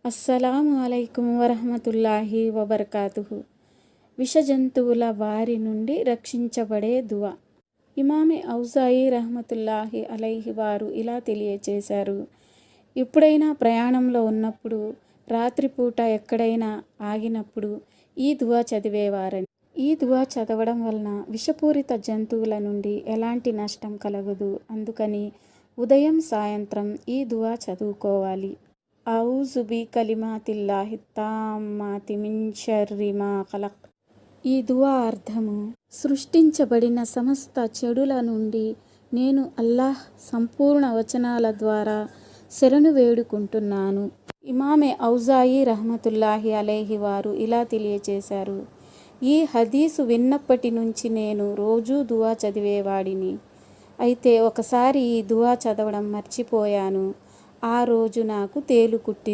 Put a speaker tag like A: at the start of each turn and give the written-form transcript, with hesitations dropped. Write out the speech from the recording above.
A: అస్సలాము అలైకుం వరహమతుల్లాహి వబర్కాతుహు. విష జంతువుల బారి నుండి రక్షించబడే దువా. ఇమామే ఔజాయి రహమతుల్లాహి అలైహి వారు ఇలా తెలియచేశారు. ఎప్పుడైనా ప్రయాణంలో ఉన్నప్పుడు, రాత్రిపూట ఎక్కడైనా ఆగినప్పుడు ఈ దువా చదివేవారని. ఈ దువా చదవడం వలన విషపూరిత జంతువుల నుండి ఎలాంటి నష్టం కలగదు. అందుకని ఉదయం సాయంత్రం ఈ దువా చదువుకోవాలి. ఔజు బి కలిమాతిల్లాహి తామ్మాతి మిన్ షర్రి మా ఖలక్. ఈ దువా అర్థము: సృష్టించబడిన సమస్త చెడుల నుండి నేను అల్లాహ్ సంపూర్ణ వచనాల ద్వారా శరణు వేడుకుంటున్నాను. ఇమామే ఔజాయి రహమతుల్లాహి అలైహి వారు ఇలా తెలియచేశారు. ఈ హదీసు విన్నప్పటి నుంచి నేను రోజూ దువా చదివేవాడిని. అయితే ఒకసారి ఈ దువా చదవడం మర్చిపోయాను. ఆ రోజు నాకు తేలు కుట్టింది.